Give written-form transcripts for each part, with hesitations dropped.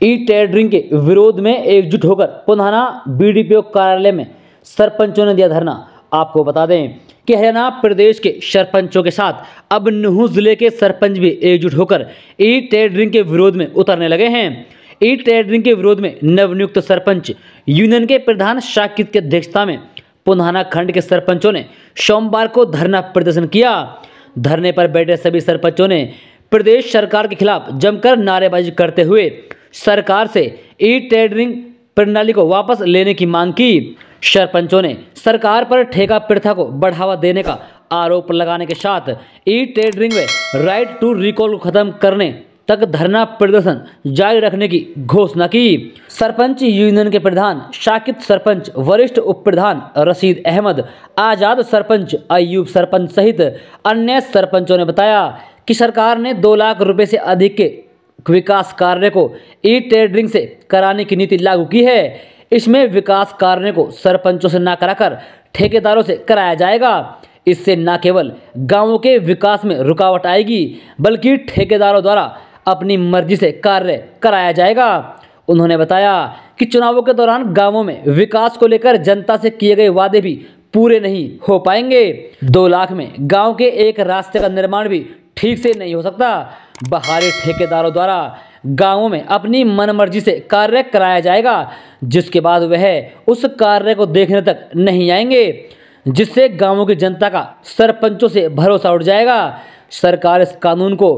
E tendering के विरोध में एकजुट होकर पुन्हाना बीडीपीओ कार्यालय में सरपंचों ने दिया धरना। आपको बता दें कि हरियाणा प्रदेश के सरपंचों के साथ अब नुहू जिले के सरपंच भी एकजुट होकर ई टेंडरिंग के विरोध में उतरने लगे हैं। ई टेंडरिंग के विरोध में नवनियुक्त सरपंच यूनियन के प्रधान शाकित की अध्यक्षता में पुन्हाना खंड के सरपंचों ने सोमवार को धरना प्रदर्शन किया। धरने पर बैठे सभी सरपंचों ने प्रदेश सरकार के खिलाफ जमकर नारेबाजी करते हुए सरकार से ई टेंडरिंग प्रणाली को वापस लेने की मांग की। सरपंचों ने सरकार पर ठेका प्रथा को बढ़ावा देने का आरोप लगाने के साथ ई टेंडरिंग व राइट टू रिकॉल को खत्म करने तक धरना प्रदर्शन जारी रखने की घोषणा की। सरपंच यूनियन के प्रधान शाकित, सरपंच वरिष्ठ उप प्रधान रशीद अहमद, आजाद सरपंच अयूब सरपंच सहित अन्य सरपंचों ने बताया कि सरकार ने 2 लाख रुपए से अधिक के विकास कार्य को ई टेंडरिंग से कराने की नीति लागू की है। इसमें विकास कार्य को सरपंचों से न कराकर ठेकेदारों से कराया जाएगा। इससे न केवल गांवों के विकास में रुकावट आएगी बल्कि ठेकेदारों द्वारा अपनी मर्जी से कार्य कराया जाएगा। उन्होंने बताया कि चुनावों के दौरान गांवों में विकास को लेकर जनता से किए गए वादे भी पूरे नहीं हो पाएंगे। 2 लाख में गांव के एक रास्ते का निर्माण भी ठीक से नहीं हो सकता। बाहरी ठेकेदारों द्वारा गांवों में अपनी मनमर्जी से कार्य कराया जाएगा, जिसके बाद वह उस कार्य को देखने तक नहीं आएंगे, जिससे गांवों की जनता का सरपंचों से भरोसा उठ जाएगा। सरकार इस कानून को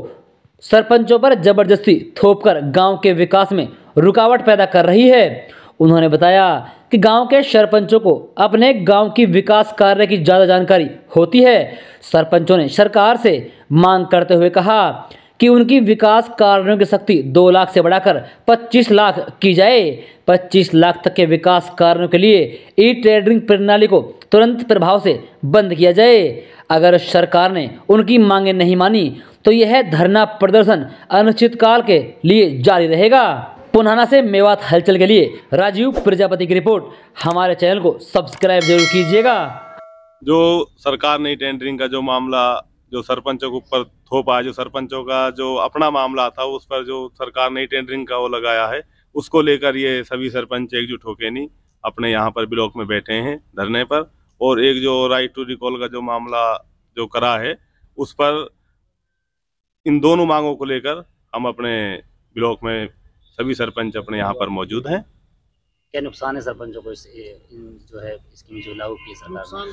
सरपंचों पर जबरदस्ती थोपकर गांव के विकास में रुकावट पैदा कर रही है। उन्होंने बताया कि गांव के सरपंचों को अपने गांव की विकास कार्य की ज़्यादा जानकारी होती है। सरपंचों ने सरकार से मांग करते हुए कहा कि उनकी विकास कार्यों की शक्ति 2 लाख से बढ़ाकर 25 लाख की जाए। 25 लाख तक के विकास कार्यों के लिए ई टेंडरिंग प्रणाली को तुरंत प्रभाव से बंद किया जाए। अगर सरकार ने उनकी मांगें नहीं मानी तो यह धरना प्रदर्शन अनिश्चितकाल के लिए जारी रहेगा। पुन्हाना से मेवात हलचल के लिए राजीव प्रजापति की रिपोर्ट। हमारे चैनल को सब्सक्राइब जरूर कीजिएगा। जो सरकार ने टेंडरिंग का जो मामला जो सरपंचों के ऊपर थोपा, जो सरपंचों का जो अपना मामला था उस पर जो सरकार ने टेंडरिंग का वो लगाया है, उसको लेकर ये सभी सरपंच एकजुट होके नहीं अपने यहाँ पर ब्लॉक में बैठे हैं धरने पर। और एक जो राइट टू रिकॉल का जो मामला जो करा है उस पर इन दोनों मांगों को लेकर हम अपने ब्लॉक में सभी सरपंच अपने यहाँ पर मौजूद हैं। क्या नुकसान है सरपंचों को जो है स्कीम जो लागू की सरकार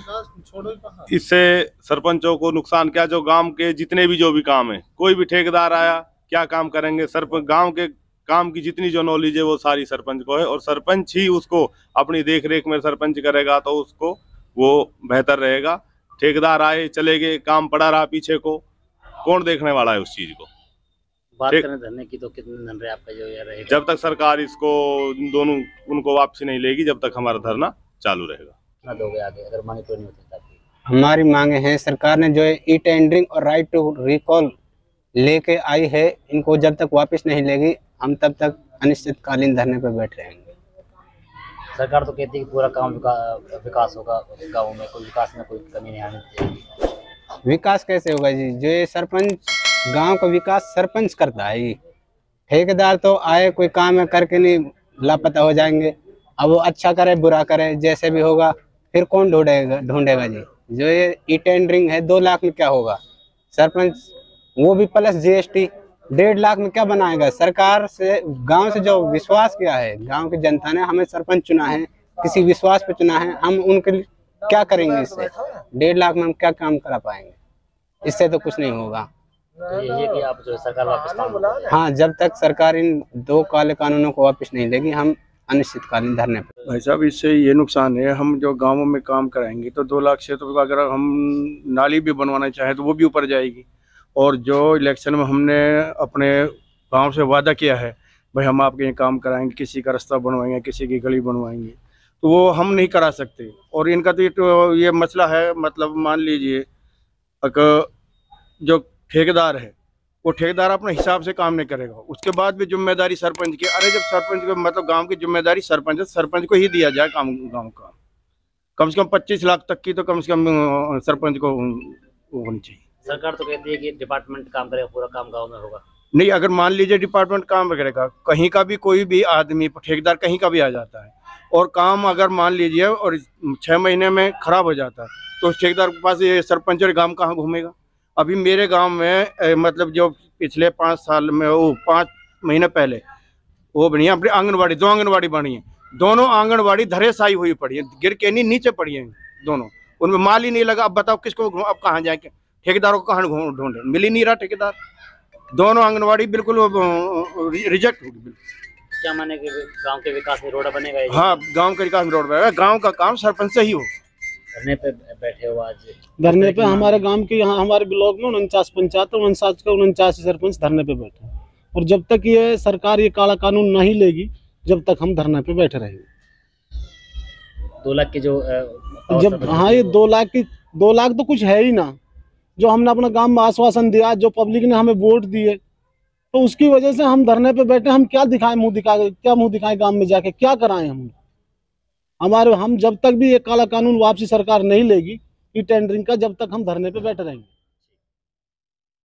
ने? इससे सरपंचों को नुकसान क्या, जो गांव के जितने भी जो भी काम है, कोई भी ठेकेदार आया क्या काम करेंगे, सरपंच गांव के काम की जितनी जो नॉलेज है वो सारी सरपंच को है और सरपंच ही उसको अपनी देख रेख में सरपंच करेगा तो उसको वो बेहतर रहेगा। ठेकेदार आए चले गए, काम पड़ा रहा पीछे को, कौन देखने वाला है उस चीज को। बात करें धरने की तो कितने दिन रहे आपका जो ये रहेगा? जब तक सरकार इसको दोनों उनको वापसी नहीं लेगी जब तक हमारा धरना चालू रहेगा। दोगे आगे अगर मांगे तो नहीं होती? हमारी मांगे हैं, सरकार ने जो है ई टेंडरिंग और राइट टू रिकॉल लेके आई है, इनको जब तक वापस नहीं लेगी हम तब तक अनिश्चितकालीन धरने पर बैठ रहेंगे। सरकार तो कहती है कि पूरा काम विकास होगा गाँव में, कोई विकास में कोई कमी नहीं आनी चाहिए। विकास कैसे होगा जी? जो ये सरपंच गांव का विकास सरपंच करता है, ठेकेदार तो आए कोई काम है करके नहीं लापता हो जाएंगे। अब वो अच्छा करे बुरा करे जैसे भी होगा फिर कौन ढूंढेगा जी। जो ये ई टेंडरिंग है 2 लाख में क्या होगा? सरपंच वो भी प्लस जीएसटी 1.5 लाख में क्या बनाएगा? सरकार से गांव से जो विश्वास किया है, गांव की जनता ने हमें सरपंच चुना है, किसी विश्वास पे चुना है, हम उनके लिए क्या करेंगे? इससे 1.5 लाख में हम क्या काम करा पाएंगे? इससे तो कुछ नहीं होगा। तो ये कि आप जो सरकार वापस काम हाँ, जब तक सरकार इन 2 काले कानूनों को वापस नहीं लेगी हम अनिश्चितकालीन धरने पर। भाई साहब, इससे ये नुकसान है, हम जो गांवों में काम कराएंगे तो 2 लाख से तो अगर हम नाली भी बनवाना चाहें तो वो भी ऊपर जाएगी। और जो इलेक्शन में हमने अपने गांव से वादा किया है भाई हम आपके ये काम कराएंगे, किसी का रास्ता बनवाएंगे, किसी की गली बनवाएंगे, तो वो हम नहीं करा सकते। और इनका तो ये मसला है, मतलब मान लीजिए अगर जो ठेकेदार है वो ठेकेदार अपने हिसाब से काम नहीं करेगा, उसके बाद भी जिम्मेदारी सरपंच की। अरे जब सरपंच को मतलब गांव की जिम्मेदारी सरपंच है, सरपंच को ही दिया जाए काम गांव का। कम से कम 25 लाख तक की तो कम से कम सरपंच को होनी चाहिए। सरकार तो कहती है कि डिपार्टमेंट काम करेगा, पूरा काम गांव में होगा। नहीं, अगर मान लीजिए डिपार्टमेंट काम करेगा, कहीं का भी कोई भी आदमी ठेकेदार कहीं का भी आ जाता है और काम अगर मान लीजिए और 6 महीने में खराब हो जाता है तो उस ठेकेदार के पास ये सरपंच और गांव कहाँ घूमेगा। अभी मेरे गांव में मतलब जो पिछले 5 साल में, वो 5 महीने पहले वो बनी है अपनी आंगनबाड़ी, 2 आंगनबाड़ी बनी है, दोनों आंगनबाड़ी धरेशायी हुई पड़ी है, गिर के नहीं नीचे पड़ी है दोनों, उनमें माल ही नहीं लगा। अब बताओ किसको, अब कहाँ जाए, ठेकेदारों को कहाँ ढूंढे, मिल ही नहीं रहा ठेकेदार, दोनों आंगनबाड़ी बिल्कुल रिजेक्ट हो गई। क्या माने कि गांव के विकास में रोड बनेगा? हाँ, गांव के विकास में रोड बनेगा, गांव का काम सरपंच से ही हो। धरने पे बैठे हो आज? धरने पे हमारे गांव के, यहाँ हमारे ब्लॉक में 49 पंचायत, 49 के 49 सरपंच धरने पे बैठे हैं। और जब तक ये सरकार ये काला कानून नहीं लेगी, जब तक हम धरने पे बैठे रहेंगे। 2 लाख के जो जब, हाँ, ये 2 लाख तो कुछ है ही ना। जो हमने अपना गांव में आश्वासन दिया, जो पब्लिक ने हमें वोट दिए, तो उसकी वजह से हम धरने पे बैठे। हम क्या दिखाएं, क्या मुंह दिखाएं गांव में जाके, क्या कराएं हम जब तक भी ये काला कानून वापसी सरकार नहीं लेगी, ई टेंडरिंग का, जब तक हम धरने पे बैठे रहेंगे।